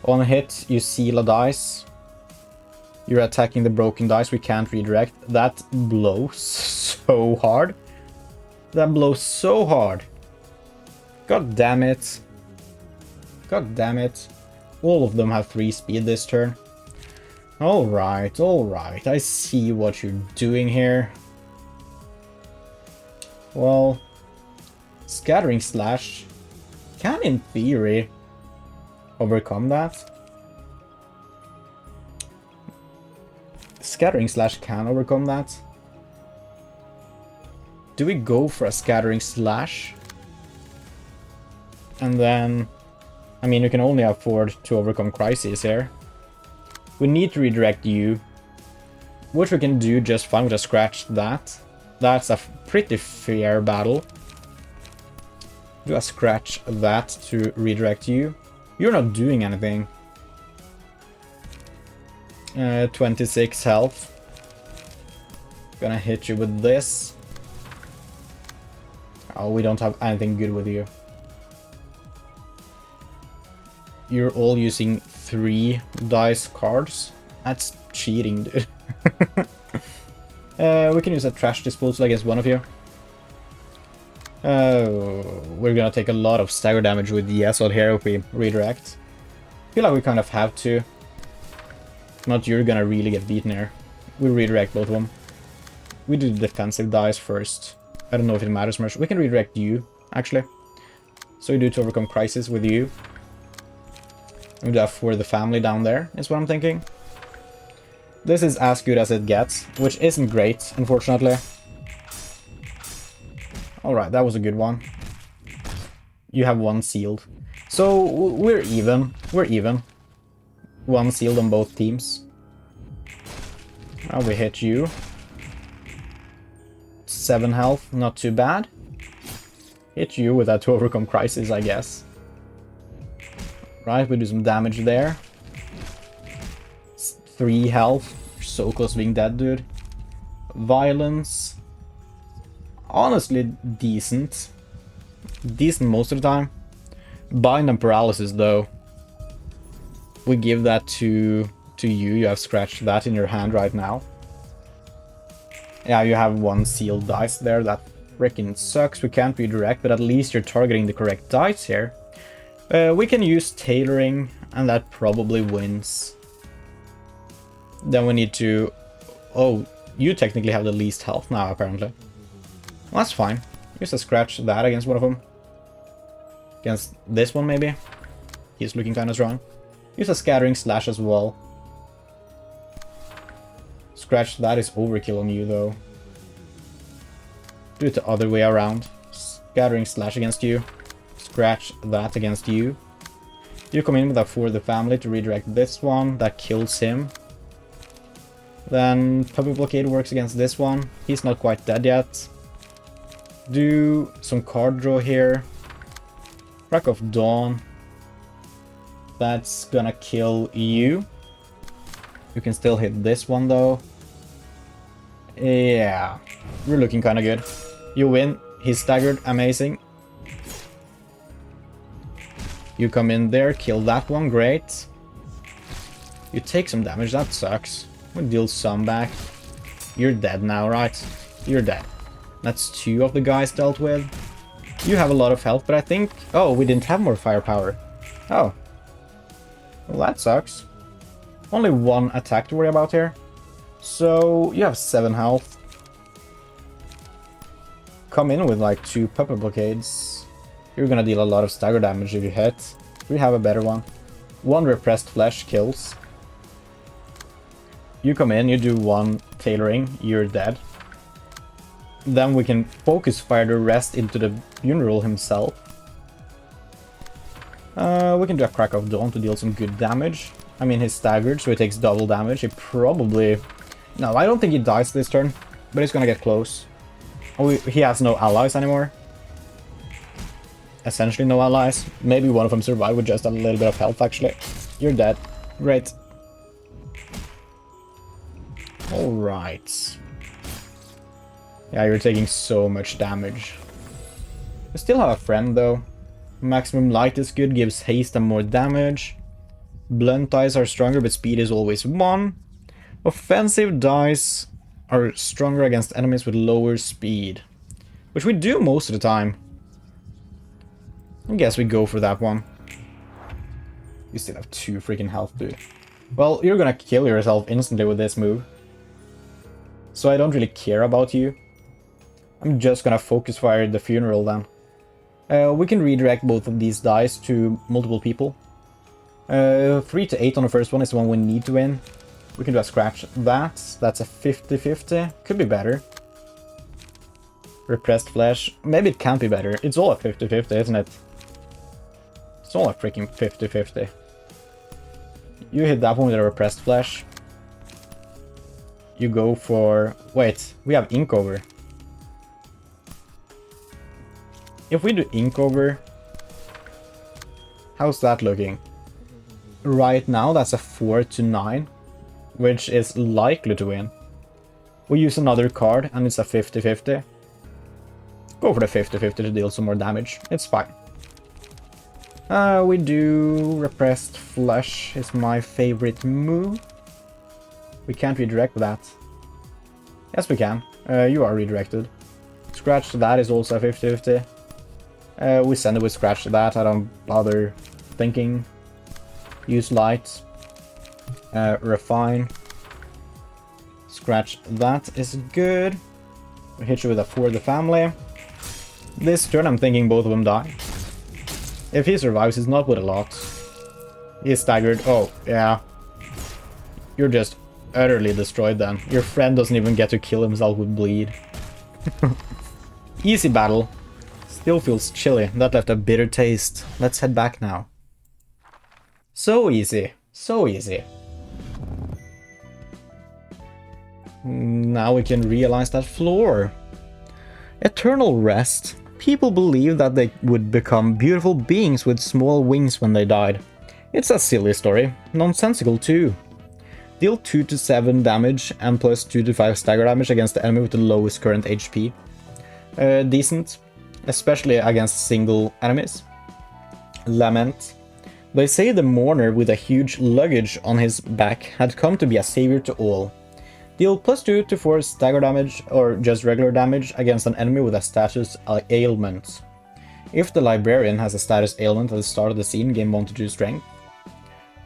On a hit, you seal a dice. You're attacking the broken dice, we can't redirect. That blows so hard. That blows so hard. God damn it. God damn it. All of them have 3 speed this turn. Alright, alright. I see what you're doing here. Well, Scattering Slash can, in theory, overcome that. Scattering Slash can overcome that. Do we go for a Scattering Slash? And then, I mean, you can only afford to overcome crises here. We need to redirect you, which we can do just fine with a scratch that. That's a pretty fair battle. Do a scratch that to redirect you. You're not doing anything. 26 health. Gonna hit you with this. Oh, we don't have anything good with you. You're all using 3 dice cards. That's cheating, dude. We can use a trash disposal against one of you. We're gonna take a lot of stagger damage with the Asfop here if we redirect. Feel like we kind of have to. Not you're gonna really get beaten here. We redirect both of them. We do the defensive dice first. I don't know if it matters much. We can redirect you, actually. So we do to overcome crisis with you. We do that for the family down there, is what I'm thinking. This is as good as it gets, which isn't great, unfortunately. Alright, that was a good one. You have 1 sealed. So, we're even. We're even. 1 sealed on both teams. Now we hit you. 7 health, not too bad. Hit you with that to overcome crisis, I guess. Right, we do some damage there. 3 health. So close to being dead, dude. Violence. Honestly, decent. Decent most of the time. Bind and paralysis, though. We give that to you. You have scratched that in your hand right now. Yeah, you have 1 sealed dice there. That freaking sucks. We can't redirect, but at least you're targeting the correct dice here. We can use tailoring, and that probably wins. Then we need to... Oh, you technically have the least health now, apparently. Well, that's fine. Use a scratch that against one of them. Against this one, maybe. He's looking kind of strong. Use a Scattering Slash as well. Scratch that is overkill on you, though. Do it the other way around. Scattering Slash against you. Scratch that against you. You come in with that for the family to redirect this one. That kills him. Then Puppy Blockade works against this one. He's not quite dead yet. Do some card draw here. Crack of Dawn. That's gonna kill you. You can still hit this one though. Yeah, we're looking kind of good. You win. He's staggered. Amazing. You come in there, kill that one. Great. You take some damage. That sucks. We'll deal some back. You're dead now, right? You're dead. That's 2 of the guys dealt with. You have a lot of health, but I think... Oh, we didn't have more firepower. Oh. Well, that sucks. Only 1 attack to worry about here. So, you have 7 health. Come in with like 2 Puppet Blockades. You're gonna deal a lot of stagger damage if you hit. We have a better one. 1 Repressed Flesh kills. You come in, you do 1 tailoring, you're dead. Then we can focus fire the rest into the funeral himself. We can do a Crack of Dawn to deal some good damage. I mean, he's staggered, so he takes double damage. He probably... No, I don't think he dies this turn, but he's gonna get close. Oh, he has no allies anymore. Essentially no allies. Maybe one of them survived with just a little bit of health, actually. You're dead. Great. Alright. Yeah, you're taking so much damage. We still have a friend though. Maximum light is good, gives haste and more damage. Blunt dice are stronger, but speed is always 1. Offensive dice are stronger against enemies with lower speed. Which we do most of the time. I guess we go for that one. You still have 2 freaking health, dude. Well, you're gonna kill yourself instantly with this move. So I don't really care about you. I'm just gonna focus fire the funeral then. We can redirect both of these dice to multiple people. 3 to 8 on the first one is the one we need to win. We can do a scratch that. That's a 50-50. Could be better. Repressed flesh. Maybe it can't be better. It's all a 50-50, isn't it? It's all a freaking 50-50. You hit that one with a repressed flesh. You go for... Wait, we have ink over. If we do ink over... How's that looking? Right now, that's a 4 to 9. Which is likely to win. We use another card, and it's a 50-50. Go for the 50-50 to deal some more damage. It's fine. We do repressed flesh is my favorite move. We can't redirect that. Yes, we can. You are redirected. Scratch to that is also a 50-50. We send it with scratch to that. I don't bother thinking. Use light. Refine. Scratch that is good. We hit you with a for the family. This turn I'm thinking both of them die. If he survives, it's not with a lot. He's staggered. Oh, yeah. You're just utterly destroyed then. Your friend doesn't even get to kill himself with bleed. Easy battle. Still feels chilly. That left a bitter taste. Let's head back now. So easy. So easy. Now we can realize that floor. Eternal rest. People believed that they would become beautiful beings with small wings when they died. It's a silly story. Nonsensical too. Deal 2 to 7 damage and plus 2 to 5 stagger damage against the enemy with the lowest current HP. Decent. Especially against single enemies. Lament. They say the mourner with a huge luggage on his back had come to be a savior to all. Deal plus 2 to 4 stagger damage or just regular damage against an enemy with a status ailment. If the librarian has a status ailment at the start of the scene, gain 1 to 2 strength.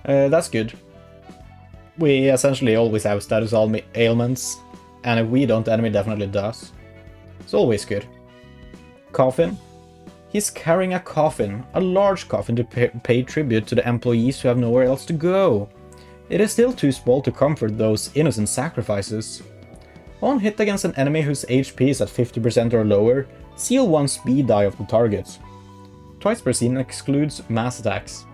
That's good. We essentially always have status ailments, and if we don't, the enemy definitely does. It's always good. Coffin. He's carrying a coffin, a large coffin to pay tribute to the employees who have nowhere else to go. It is still too small to comfort those innocent sacrifices. On hit against an enemy whose HP is at 50% or lower, seal 1 speed die of the target. Twice per scene excludes mass attacks.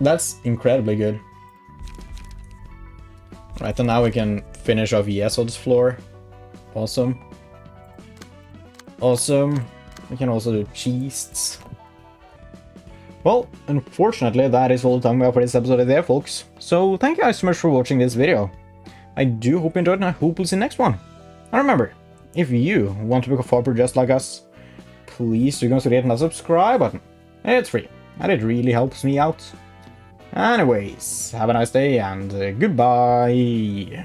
That's incredibly good. Right, and now we can finish off Yesod's floor. Awesome. Awesome. We can also do cheests. Well, unfortunately, that is all the time we have for this episode there, folks. So, thank you guys so much for watching this video. I do hope you enjoyed, and I hope we'll see you next one. And remember, if you want to become a farmer just like us, please do consider hitting that subscribe button. It's free, and it really helps me out. Anyways, have a nice day, and goodbye.